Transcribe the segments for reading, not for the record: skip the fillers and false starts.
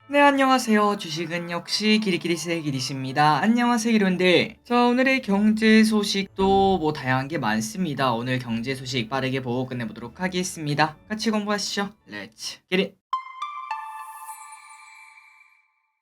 네, 안녕하세요. 주식은 역시 기리기리스의 기리십니다. 안녕하세요, 기론들. 자, 오늘의 경제 소식도 다양한 게 많습니다. 오늘 경제 소식 빠르게 보고 끝내보도록 하겠습니다. 같이 공부하시죠. 렛츠 기릿!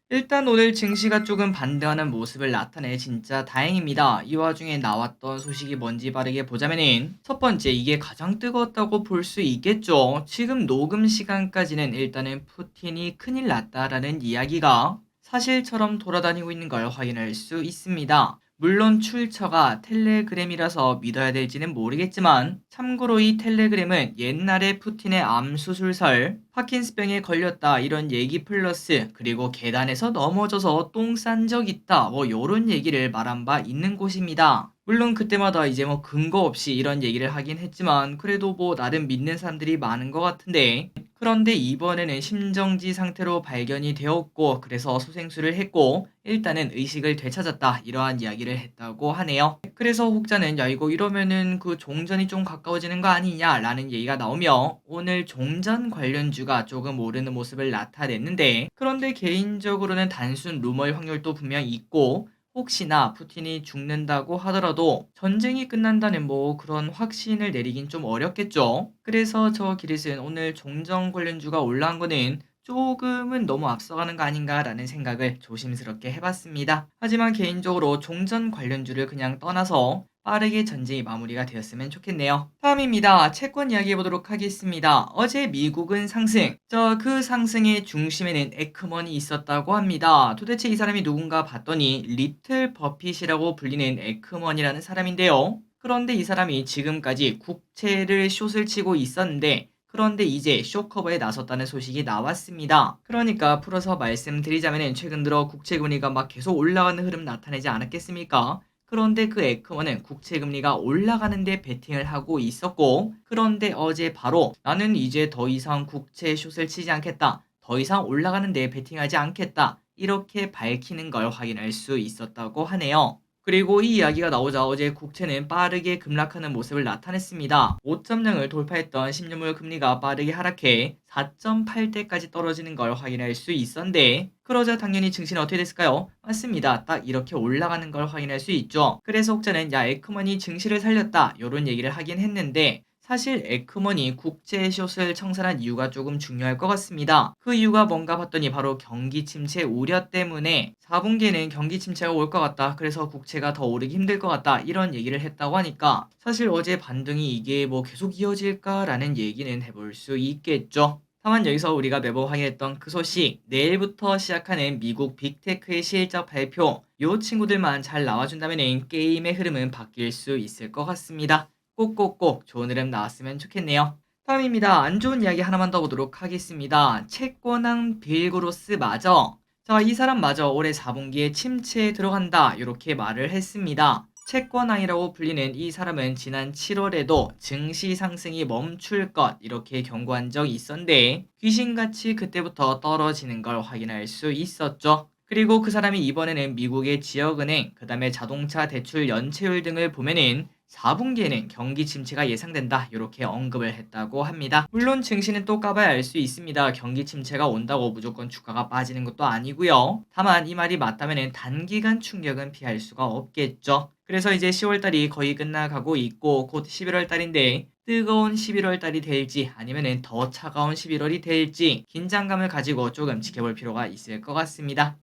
일단 오늘 증시가 조금 반등하는 모습을 나타내 진짜 다행입니다. 이 와중에 나왔던 소식이 뭔지 빠르게 보자면은 첫 번째, 이게 가장 뜨거웠다고 볼 수 있겠죠. 지금 녹음 시간까지는 일단은 푸틴이 큰일 났다라는 이야기가 사실처럼 돌아다니고 있는 걸 확인할 수 있습니다. 물론 출처가 텔레그램이라서 믿어야 될지는 모르겠지만, 참고로 이 텔레그램은 옛날에 푸틴의 암수술설, 파킨스병에 걸렸다 이런 얘기 플러스, 그리고 계단에서 넘어져서 똥 싼 적 있다 요런 얘기를 말한 바 있는 곳입니다. 물론 그때마다 이제 근거 없이 이런 얘기를 하긴 했지만, 그래도 나름 믿는 사람들이 많은 것 같은데, 그런데 이번에는 심정지 상태로 발견이 되었고, 그래서 소생술을 했고 일단은 의식을 되찾았다 이러한 이야기를 했다고 하네요. 그래서 혹자는 야, 이거 이러면은 그 종전이 좀 가까워지는 거 아니냐 라는 얘기가 나오며, 오늘 종전 관련주가 조금 오르는 모습을 나타냈는데, 그런데 개인적으로는 단순 루머의 확률도 분명 있고, 혹시나 푸틴이 죽는다고 하더라도 전쟁이 끝난다는 그런 확신을 내리긴 좀 어렵겠죠. 그래서 저 기릿은 오늘 종전 관련주가 올라간 거는 조금은 너무 앞서가는 거 아닌가라는 생각을 조심스럽게 해봤습니다. 하지만 개인적으로 종전 관련주를 그냥 떠나서 빠르게 전쟁이 마무리가 되었으면 좋겠네요. 다음입니다. 채권 이야기해 보도록 하겠습니다. 어제 미국은 상승. 그 상승의 중심에는 에크먼이 있었다고 합니다. 도대체 이 사람이 누군가 봤더니 리틀 버핏이라고 불리는 에크먼이라는 사람인데요. 그런데 이 사람이 지금까지 국채를 숏을 치고 있었는데, 그런데 이제 숏커버에 나섰다는 소식이 나왔습니다. 그러니까 풀어서 말씀드리자면, 최근 들어 국채금리가 막 계속 올라가는 흐름 나타내지 않았겠습니까? 그런데 그 에크먼은 국채금리가 올라가는데 베팅을 하고 있었고, 그런데 어제 바로 나는 이제 더 이상 국채 숏을 치지 않겠다, 더 이상 올라가는데 베팅하지 않겠다, 이렇게 밝히는 걸 확인할 수 있었다고 하네요. 그리고 이 이야기가 나오자 어제 국채는 빠르게 급락하는 모습을 나타냈습니다. 5.0을 돌파했던 10년물 금리가 빠르게 하락해 4.8대까지 떨어지는 걸 확인할 수 있었는데, 그러자 당연히 증시는 어떻게 됐을까요? 맞습니다. 딱 이렇게 올라가는 걸 확인할 수 있죠. 그래서 혹자는 야, 에크먼이 증시를 살렸다 이런 얘기를 하긴 했는데, 사실 에크먼이 국채 숏을 청산한 이유가 조금 중요할 것 같습니다. 그 이유가 뭔가 봤더니 바로 경기 침체 우려 때문에 4분기에는 경기 침체가 올 것 같다, 그래서 국채가 더 오르기 힘들 것 같다 이런 얘기를 했다고 하니까, 사실 어제 반등이 이게 계속 이어질까라는 얘기는 해볼 수 있겠죠. 다만 여기서 우리가 매번 확인했던 그 소식, 내일부터 시작하는 미국 빅테크의 실적 발표, 요 친구들만 잘 나와준다면 게임의 흐름은 바뀔 수 있을 것 같습니다. 꼭꼭꼭 좋은 흐름 나왔으면 좋겠네요. 다음입니다. 안 좋은 이야기 하나만 더 보도록 하겠습니다. 채권왕 빌그로스 마저. 자, 이 사람 마저 올해 4분기에 침체에 들어간다 이렇게 말을 했습니다. 채권왕이라고 불리는 이 사람은 지난 7월에도 증시 상승이 멈출 것 이렇게 경고한 적이 있었는데, 귀신같이 그때부터 떨어지는 걸 확인할 수 있었죠. 그리고 그 사람이 이번에는 미국의 지역은행, 그 다음에 자동차 대출 연체율 등을 보면은 4분기에는 경기 침체가 예상된다 이렇게 언급을 했다고 합니다. 물론 증시는 또 까봐야 알 수 있습니다. 경기 침체가 온다고 무조건 주가가 빠지는 것도 아니고요. 다만 이 말이 맞다면 단기간 충격은 피할 수가 없겠죠. 그래서 이제 10월달이 거의 끝나가고 있고 곧 11월달인데, 뜨거운 11월달이 될지 아니면 더 차가운 11월이 될지 긴장감을 가지고 조금 지켜볼 필요가 있을 것 같습니다.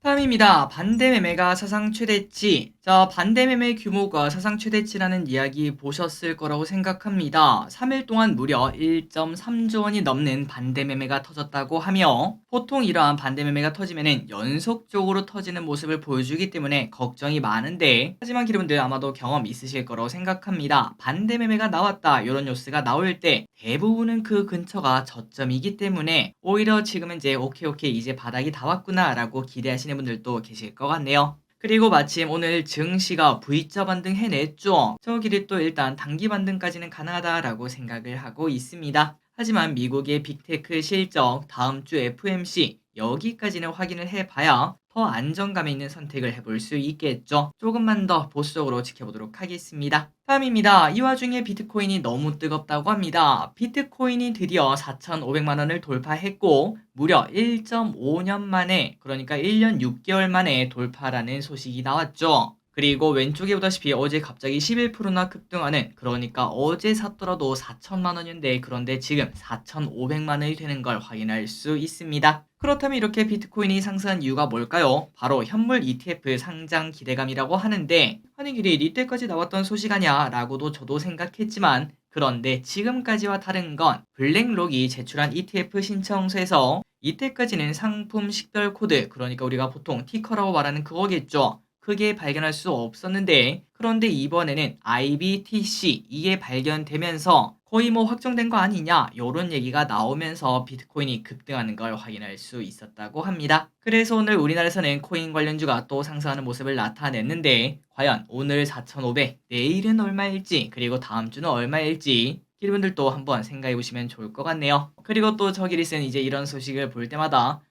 다음입니다. 반대 매매가 사상 최대치. 자, 반대 매매 규모가 사상 최대치라는 이야기 보셨을 거라고 생각합니다. 3일 동안 무려 1.3조 원이 넘는 반대 매매가 터졌다고 하며, 보통 이러한 반대 매매가 터지면은 연속적으로 터지는 모습을 보여주기 때문에 걱정이 많은데, 하지만 여러분들 아마도 경험 있으실 거라고 생각합니다. 반대 매매가 나왔다 이런 뉴스가 나올 때 대부분은 그 근처가 저점이기 때문에 오히려 지금은 이제 오케이 이제 바닥이 다 왔구나 라고 기대하시는 분들도 계실 것 같네요. 그리고 마침 오늘 증시가 V자 반등 해냈죠. 저 길이 또 일단 단기 반등까지는 가능하다라고 생각을 하고 있습니다. 하지만 미국의 빅테크 실적, 다음 주 FMC 여기까지는 확인을 해봐야 더 안정감이 있는 선택을 해볼 수 있겠죠. 조금만 더 보수적으로 지켜보도록 하겠습니다. 다음입니다. 이 와중에 비트코인이 너무 뜨겁다고 합니다. 비트코인이 드디어 4,500만 원을 돌파했고 무려 1.5년 만에, 그러니까 1년 6개월 만에 돌파라는 소식이 나왔죠. 그리고 왼쪽에 보다시피 어제 갑자기 11%나 급등하는, 그러니까 어제 샀더라도 4천만 원인데 그런데 지금 4,500만 원이 되는 걸 확인할 수 있습니다. 그렇다면 이렇게 비트코인이 상승한 이유가 뭘까요? 바로 현물 ETF 상장 기대감이라고 하는데, 아니 길이 이때까지 나왔던 소식 아냐 라고도 저도 생각했지만, 그런데 지금까지와 다른 건 블랙록이 제출한 ETF 신청서에서 이때까지는 상품 식별 코드, 그러니까 우리가 보통 티커라고 말하는 그거겠죠. 크게 발견할 수 없었는데, 그런데 이번에는 IBTC 이게 발견되면서 거의 뭐 확정된 거 아니냐 요런 얘기가 나오면서 비트코인이 급등하는 걸 확인할 수 있었다고 합니다. 그래서 오늘 우리나라에서는 코인 관련주가 또 상승하는 모습을 나타냈는데, 과연 오늘 4,500, 내일은 얼마일지, 그리고 다음 주는 얼마일지 여러분들도 한번 생각해 보시면 좋을 것 같네요. 그리고 또 저기리스는 이제 이런 소식을 볼 때마다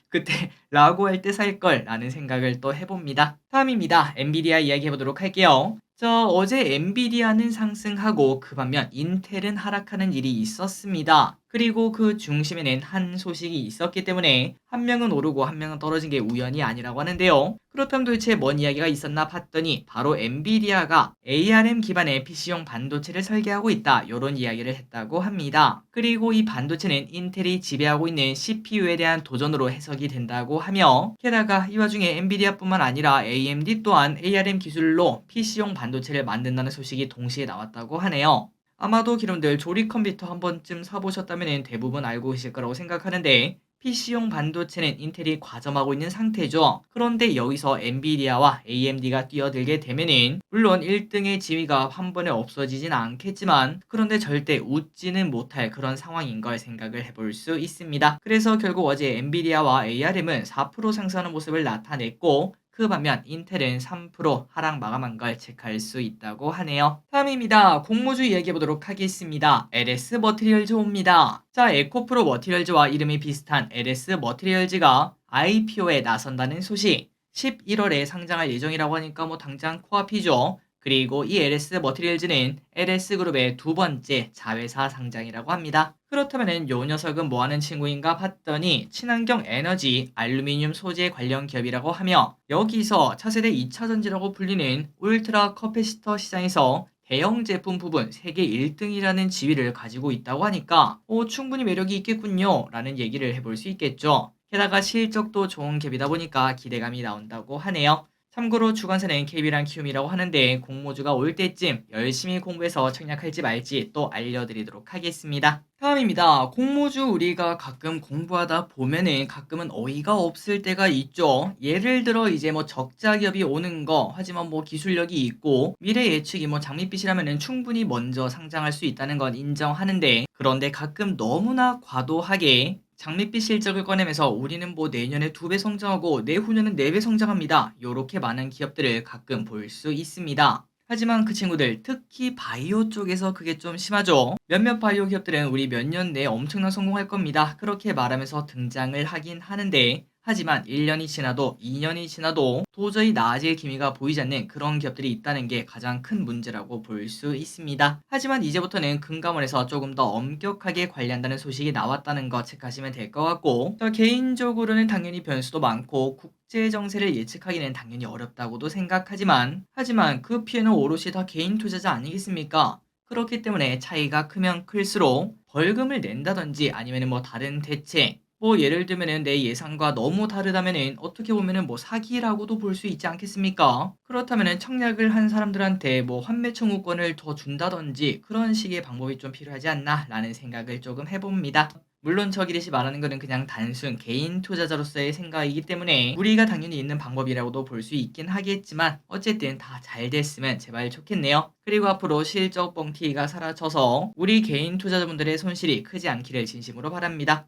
그때 라고 할 때 살 걸 라는 생각을 또 해봅니다. 다음입니다. 엔비디아 이야기 해보도록 할게요. 어제 엔비디아는 상승하고 그 반면 인텔은 하락하는 일이 있었습니다. 그리고 그 중심에는 한 소식이 있었기 때문에 한 명은 오르고 한 명은 떨어진 게 우연이 아니라고 하는데요. 그렇다면 도대체 뭔 이야기가 있었나 봤더니 바로 엔비디아가 ARM 기반의 PC용 반도체를 설계하고 있다 이런 이야기를 했다고 합니다. 그리고 이 반도체는 인텔이 지배하고 있는 CPU에 대한 도전으로 해석이 된다고 하며, 게다가 이 와중에 엔비디아뿐만 아니라 AMD 또한 ARM 기술로 PC용 반도체를 만든다는 소식이 동시에 나왔다고 하네요. 아마도 여러분들 조립 컴퓨터 한 번쯤 사보셨다면 대부분 알고 계실 거라고 생각하는데, PC용 반도체는 인텔이 과점하고 있는 상태죠. 그런데 여기서 엔비디아와 AMD가 뛰어들게 되면은 물론 1등의 지위가 한 번에 없어지진 않겠지만, 그런데 절대 웃지는 못할 그런 상황인 걸 생각을 해볼 수 있습니다. 그래서 결국 어제 엔비디아와 ARM은 4% 상승하는 모습을 나타냈고, 그 반면 인텔은 3% 하락 마감한 걸 체크할 수 있다고 하네요. 다음입니다. 공모주 이야기해 보도록 하겠습니다. LS 머티리얼즈입니다. 에코프로 머티리얼즈와 이름이 비슷한 LS 머티리얼즈가 IPO에 나선다는 소식. 11월에 상장할 예정이라고 하니까 뭐 당장 코앞이죠. 그리고 이 LS 머티리얼즈는 LS그룹의 두 번째 자회사 상장이라고 합니다. 그렇다면 요 녀석은 뭐하는 친구인가 봤더니 친환경 에너지, 알루미늄 소재 관련 기업이라고 하며, 여기서 차세대 2차전지라고 불리는 울트라 커패시터 시장에서 대형 제품 부분 세계 1등이라는 지위를 가지고 있다고 하니까 충분히 매력이 있겠군요 라는 얘기를 해볼 수 있겠죠. 게다가 실적도 좋은 기업이다 보니까 기대감이 나온다고 하네요. 참고로 주관사는 KB랑 키움이라고 하는데 공모주가 올 때쯤 열심히 공부해서 청약할지 말지 또 알려드리도록 하겠습니다. 다음입니다. 공모주 우리가 가끔 공부하다 보면은 가끔은 어이가 없을 때가 있죠. 예를 들어 이제 뭐 적자 기업이 오는 거, 하지만 뭐 기술력이 있고 미래 예측이 뭐 장밋빛이라면은 충분히 먼저 상장할 수 있다는 건 인정하는데, 그런데 가끔 너무나 과도하게 장밋빛 실적을 꺼내면서 우리는 뭐 내년에 2배 성장하고 내후년은 4배 성장합니다, 요렇게 많은 기업들을 가끔 볼 수 있습니다. 하지만 그 친구들 특히 바이오 쪽에서 그게 좀 심하죠. 몇몇 바이오 기업들은 우리 몇 년 내에 엄청난 성공할 겁니다, 그렇게 말하면서 등장을 하긴 하는데, 하지만 1년이 지나도 2년이 지나도 도저히 나아질 기미가 보이지 않는 그런 기업들이 있다는 게 가장 큰 문제라고 볼 수 있습니다. 하지만 이제부터는 금감원에서 조금 더 엄격하게 관리한다는 소식이 나왔다는 거 체크하시면 될 것 같고, 개인적으로는 당연히 변수도 많고 국제 정세를 예측하기는 당연히 어렵다고도 생각하지만, 하지만 그 피해는 오롯이 다 개인 투자자 아니겠습니까? 그렇기 때문에 차이가 크면 클수록 벌금을 낸다든지 아니면 뭐 다른 대책, 뭐 예를 들면은 내 예상과 너무 다르다면은 어떻게 보면은 뭐 사기라고도 볼 수 있지 않겠습니까? 그렇다면은 청약을 한 사람들한테 뭐 환매 청구권을 더 준다든지 그런 식의 방법이 좀 필요하지 않나 라는 생각을 조금 해봅니다. 물론 저기릿이 말하는 거는 그냥 단순 개인 투자자로서의 생각이기 때문에 우리가 당연히 있는 방법이라고도 볼 수 있긴 하겠지만, 어쨌든 다 잘 됐으면 제발 좋겠네요. 그리고 앞으로 실적 뻥튀기가 사라져서 우리 개인 투자자분들의 손실이 크지 않기를 진심으로 바랍니다.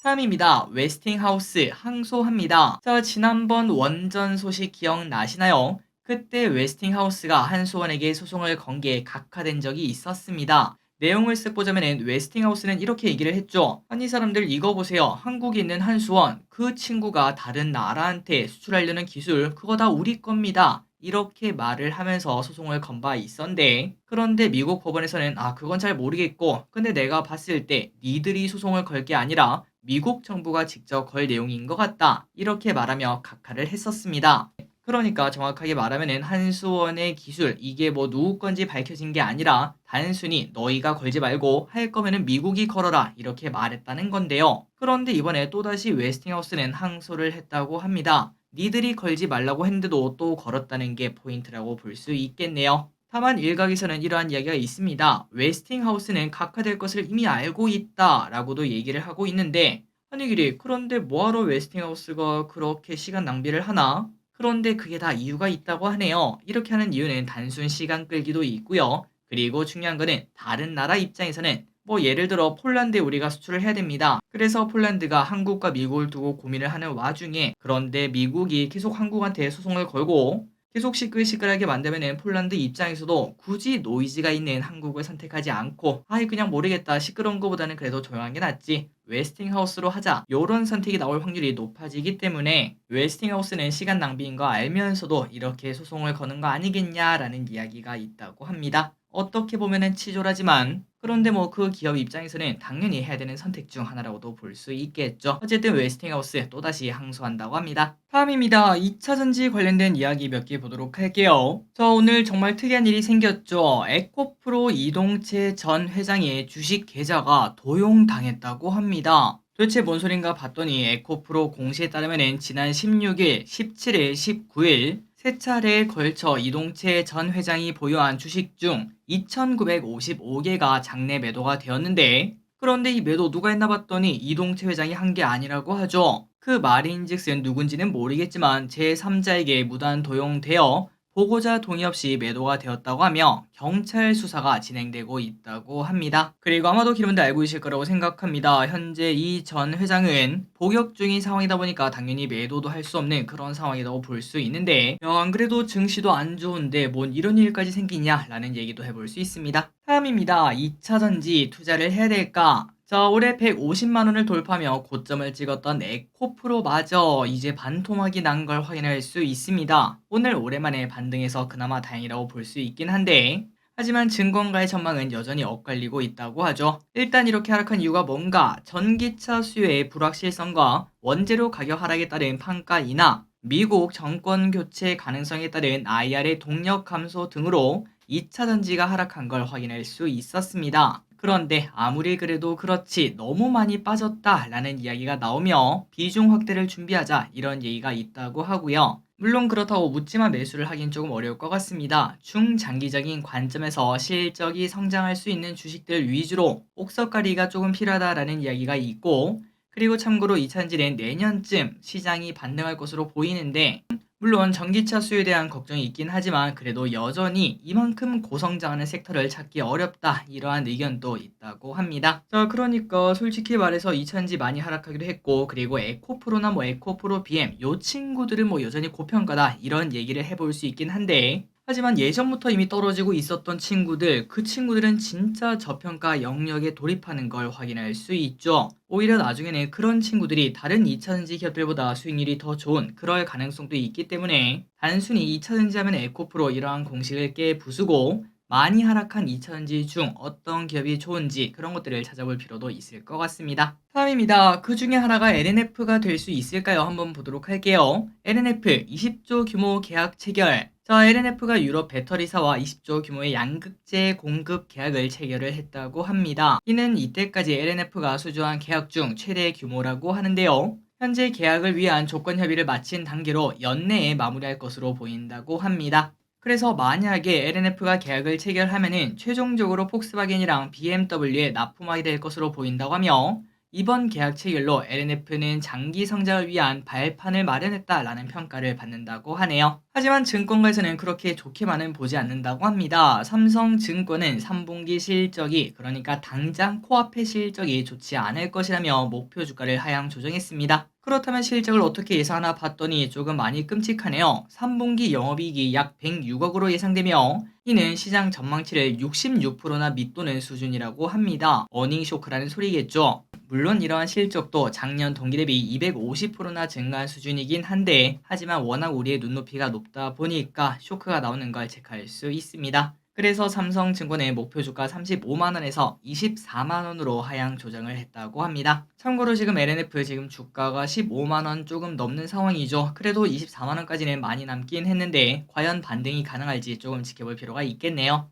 다음입니다. 웨스팅하우스 항소합니다. 지난번 원전 소식 기억나시나요? 그때 웨스팅하우스가 한수원에게 소송을 건 게 각하된 적이 있었습니다. 내용을 쓱 보자면은 웨스팅하우스는 이렇게 얘기를 했죠. 아니 사람들 이거 보세요. 한국에 있는 한수원 그 친구가 다른 나라한테 수출하려는 기술 그거 다 우리 겁니다. 이렇게 말을 하면서 소송을 건 바 있었는데 그런데 미국 법원에서는 그건 잘 모르겠고 근데 내가 봤을 때 니들이 소송을 걸 게 아니라 미국 정부가 직접 걸 내용인 것 같다. 이렇게 말하며 각하를 했었습니다. 그러니까 정확하게 말하면은 한수원의 기술 이게 뭐 누구 건지 밝혀진 게 아니라 단순히 너희가 걸지 말고 할 거면은 미국이 걸어라 이렇게 말했다는 건데요. 그런데 이번에 또다시 웨스팅하우스는 항소를 했다고 합니다. 니들이 걸지 말라고 했는데도 또 걸었다는 게 포인트라고 볼 수 있겠네요. 다만 일각에서는 이러한 이야기가 있습니다. 웨스팅하우스는 각하될 것을 이미 알고 있다라고도 얘기를 하고 있는데 아니 길이 그런데 뭐하러 웨스팅하우스가 그렇게 시간 낭비를 하나? 그런데 그게 다 이유가 있다고 하네요. 이렇게 하는 이유는 단순 시간 끌기도 있고요. 그리고 중요한 거는 다른 나라 입장에서는 뭐 예를 들어 폴란드에 우리가 수출을 해야 됩니다. 그래서 폴란드가 한국과 미국을 두고 고민을 하는 와중에 그런데 미국이 계속 한국한테 소송을 걸고 계속 시끌시끌하게 만들면은 폴란드 입장에서도 굳이 노이즈가 있는 한국을 선택하지 않고 아이 그냥 모르겠다 시끄러운 거보다는 그래도 조용한 게 낫지 웨스팅하우스로 하자 요런 선택이 나올 확률이 높아지기 때문에 웨스팅하우스는 시간 낭비인 거 알면서도 이렇게 소송을 거는 거 아니겠냐라는 이야기가 있다고 합니다. 어떻게 보면은 치졸하지만 그런데 뭐 그 기업 입장에서는 당연히 해야 되는 선택 중 하나라고도 볼 수 있겠죠. 어쨌든 웨스팅하우스 또다시 항소한다고 합니다. 다음입니다. 2차 전지 관련된 이야기 몇 개 보도록 할게요. 오늘 정말 특이한 일이 생겼죠. 에코프로 이동채 전 회장의 주식 계좌가 도용당했다고 합니다. 도대체 뭔 소린가 봤더니 에코프로 공시에 따르면 지난 16일, 17일, 19일 세 차례에 걸쳐 이동채 전 회장이 보유한 주식 중 2,955개가 장내 매도가 되었는데 그런데 이 매도 누가 했나 봤더니 이동채 회장이 한 게 아니라고 하죠. 그 말인즉슨 누군지는 모르겠지만 제3자에게 무단 도용되어 보고자 동의 없이 매도가 되었다고 하며 경찰 수사가 진행되고 있다고 합니다. 그리고 아마도 기름들 알고 계실 거라고 생각합니다. 현재 이 전 회장은 복역 중인 상황이다 보니까 당연히 매도도 할 수 없는 그런 상황이라고 볼 수 있는데 안 그래도 증시도 안 좋은데 뭔 이런 일까지 생기냐라는 얘기도 해볼 수 있습니다. 다음입니다. 2차 전지 투자를 해야 될까? 올해 150만 원을 돌파하며 고점을 찍었던 에코프로마저 이제 반토막이 난 걸 확인할 수 있습니다. 오늘 오랜만에 반등해서 그나마 다행이라고 볼 수 있긴 한데 하지만 증권가의 전망은 여전히 엇갈리고 있다고 하죠. 일단 이렇게 하락한 이유가 뭔가 전기차 수요의 불확실성과 원재료 가격 하락에 따른 판가 인하, 미국 정권 교체 가능성에 따른 IR의 동력 감소 등으로 2차 전지가 하락한 걸 확인할 수 있었습니다. 그런데 아무리 그래도 그렇지 너무 많이 빠졌다라는 이야기가 나오며 비중 확대를 준비하자 이런 얘기가 있다고 하고요. 물론 그렇다고 묻지마 매수를 하긴 조금 어려울 것 같습니다. 중장기적인 관점에서 실적이 성장할 수 있는 주식들 위주로 옥석가리가 조금 필요하다라는 이야기가 있고 그리고 참고로 2차전지는 내년쯤 시장이 반등할 것으로 보이는데 물론 전기차 수요에 대한 걱정이 있긴 하지만 그래도 여전히 이만큼 고성장하는 섹터를 찾기 어렵다 이러한 의견도 있다고 합니다. 그러니까 솔직히 말해서 2차전지 많이 하락하기도 했고 그리고 에코프로나 뭐 에코프로 BM 요 친구들은 뭐 여전히 고평가다 이런 얘기를 해볼 수 있긴 한데 하지만 예전부터 이미 떨어지고 있었던 친구들, 그 친구들은 진짜 저평가 영역에 돌입하는 걸 확인할 수 있죠. 오히려 나중에는 그런 친구들이 다른 2차전지 기업들보다 수익률이 더 좋은 그럴 가능성도 있기 때문에 단순히 2차전지 하면 에코프로 이러한 공식을 깨부수고 많이 하락한 2차전지 중 어떤 기업이 좋은지 그런 것들을 찾아볼 필요도 있을 것 같습니다. 다음입니다. 그 중에 하나가 LNF가 될 수 있을까요? 한번 보도록 할게요. LNF 20조 규모 계약 체결. LNF가 유럽 배터리사와 20조 규모의 양극재 공급 계약을 체결을 했다고 합니다. 이는 이때까지 LNF가 수주한 계약 중 최대 규모라고 하는데요. 현재 계약을 위한 조건 협의를 마친 단계로 연내에 마무리할 것으로 보인다고 합니다. 그래서 만약에 LNF가 계약을 체결하면은 최종적으로 폭스바겐이랑 BMW에 납품하게 될 것으로 보인다고 하며 이번 계약 체결로 LNF는 장기 성장을 위한 발판을 마련했다라는 평가를 받는다고 하네요. 하지만 증권가에서는 그렇게 좋게만은 보지 않는다고 합니다. 삼성증권은 3분기 실적이 그러니까 당장 코앞의 실적이 좋지 않을 것이라며 목표 주가를 하향 조정했습니다. 그렇다면 실적을 어떻게 예상하나 봤더니 조금 많이 끔찍하네요. 3분기 영업이익이 약 106억으로 예상되며 이는 시장 전망치를 66%나 밑도는 수준이라고 합니다. 어닝 쇼크라는 소리겠죠. 물론 이러한 실적도 작년 동기 대비 250%나 증가한 수준이긴 한데 하지만 워낙 우리의 눈높이가 높다 보니까 쇼크가 나오는 걸 체크할 수 있습니다. 그래서 삼성증권의 목표 주가 35만원에서 24만원으로 하향 조정을 했다고 합니다. 참고로 지금 LNF 지금 주가가 15만원 조금 넘는 상황이죠. 그래도 24만원까지는 많이 남긴 했는데 과연 반등이 가능할지 조금 지켜볼 필요가 있겠네요.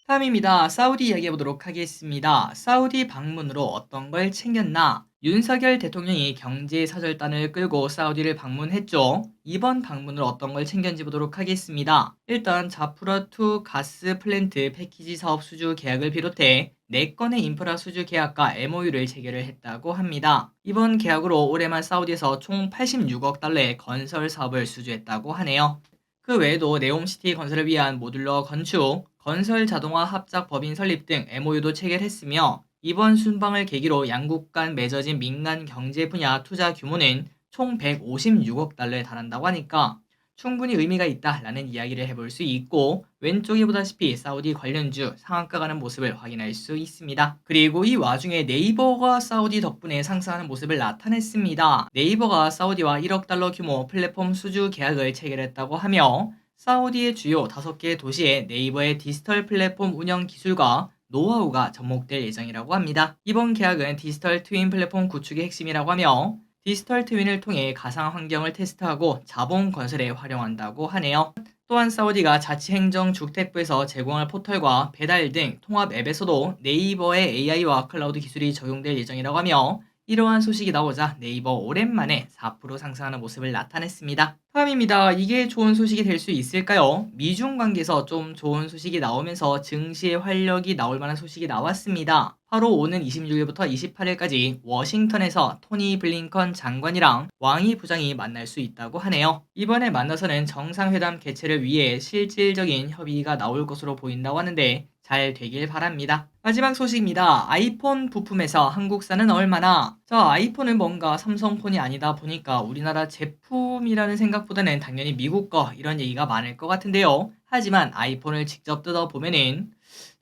다음입니다. 사우디 이야기해 보도록 하겠습니다. 사우디 방문으로 어떤 걸 챙겼나? 윤석열 대통령이 경제사절단을 끌고 사우디를 방문했죠. 이번 방문으로 어떤 걸 챙겼는지 보도록 하겠습니다. 일단 자프라2 가스 플랜트 패키지 사업 수주 계약을 비롯해 4건의 인프라 수주 계약과 MOU를 체결을 했다고 합니다. 이번 계약으로 올해만 사우디에서 총 86억 달러의 건설 사업을 수주했다고 하네요. 그 외에도 네옴시티 건설을 위한 모듈러 건축, 건설 자동화 합작 법인 설립 등 MOU도 체결했으며 이번 순방을 계기로 양국 간 맺어진 민간 경제 분야 투자 규모는 총 156억 달러에 달한다고 하니까 충분히 의미가 있다라는 이야기를 해볼 수 있고 왼쪽에 보다시피 사우디 관련주 상한가 가는 모습을 확인할 수 있습니다. 그리고 이 와중에 네이버가 사우디 덕분에 상승하는 모습을 나타냈습니다. 네이버가 사우디와 1억 달러 규모 플랫폼 수주 계약을 체결했다고 하며 사우디의 주요 5개 도시에 네이버의 디지털 플랫폼 운영 기술과 노하우가 접목될 예정이라고 합니다. 이번 계약은 디지털 트윈 플랫폼 구축의 핵심이라고 하며 디지털 트윈을 통해 가상 환경을 테스트하고 자본 건설에 활용한다고 하네요. 또한 사우디가 자치행정주택부에서 제공할 포털과 배달 등 통합 앱에서도 네이버의 AI와 클라우드 기술이 적용될 예정이라고 하며 이러한 소식이 나오자 네이버 오랜만에 4% 상승하는 모습을 나타냈습니다. 다음입니다. 이게 좋은 소식이 될 수 있을까요? 미중 관계에서 좀 좋은 소식이 나오면서 증시의 활력이 나올 만한 소식이 나왔습니다. 바로 오는 26일부터 28일까지 워싱턴에서 토니 블링컨 장관이랑 왕이 부장이 만날 수 있다고 하네요. 이번에 만나서는 정상회담 개최를 위해 실질적인 협의가 나올 것으로 보인다고 하는데 잘 되길 바랍니다. 마지막 소식입니다. 아이폰 부품에서 한국산은 얼마나? 자, 아이폰은 뭔가 삼성폰이 아니다 보니까 우리나라 제품이라는 생각보다는 당연히 미국 거 이런 얘기가 많을 것 같은데요. 하지만 아이폰을 직접 뜯어보면은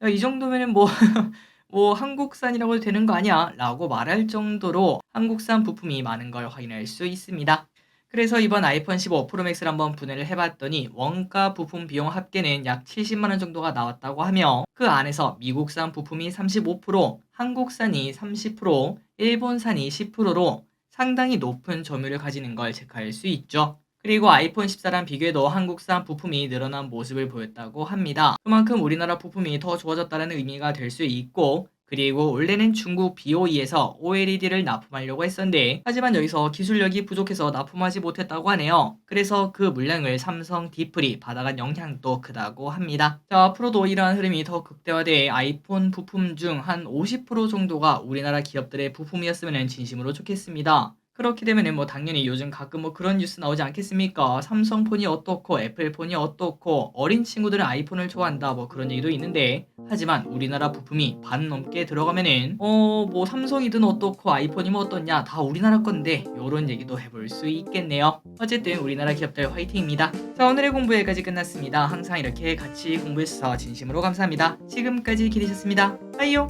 야, 이 정도면은 뭐 한국산이라고 해도 되는 거 아니야? 라고 말할 정도로 한국산 부품이 많은 걸 확인할 수 있습니다. 그래서 이번 아이폰 15 프로맥스를 한번 분해를 해봤더니 원가 부품 비용 합계는 약 70만원 정도가 나왔다고 하며 그 안에서 미국산 부품이 35%, 한국산이 30%, 일본산이 10%로 상당히 높은 점유율을 가지는 걸 체크할 수 있죠. 그리고 아이폰 14랑 비교해도 한국산 부품이 늘어난 모습을 보였다고 합니다. 그만큼 우리나라 부품이 더 좋아졌다는 의미가 될 수 있고 그리고 원래는 중국 BOE에서 OLED를 납품하려고 했었는데 하지만 여기서 기술력이 부족해서 납품하지 못했다고 하네요. 그래서 그 물량을 삼성 디플이 받아간 영향도 크다고 합니다. 자, 앞으로도 이러한 흐름이 더 극대화돼 아이폰 부품 중 한 50% 정도가 우리나라 기업들의 부품이었으면 진심으로 좋겠습니다. 그렇게 되면은 당연히 요즘 가끔 그런 뉴스 나오지 않겠습니까? 삼성폰이 어떻고 애플폰이 어떻고 어린 친구들은 아이폰을 좋아한다 그런 얘기도 있는데 하지만 우리나라 부품이 반 넘게 들어가면은 삼성이든 어떻고 아이폰이면 어떻냐 다 우리나라 건데 요런 얘기도 해볼 수 있겠네요. 어쨌든 우리나라 기업들 화이팅입니다. 자, 오늘의 공부 여기까지 끝났습니다. 항상 이렇게 같이 공부해주셔서 진심으로 감사합니다. 지금까지 기대셨습니다. 빠이요.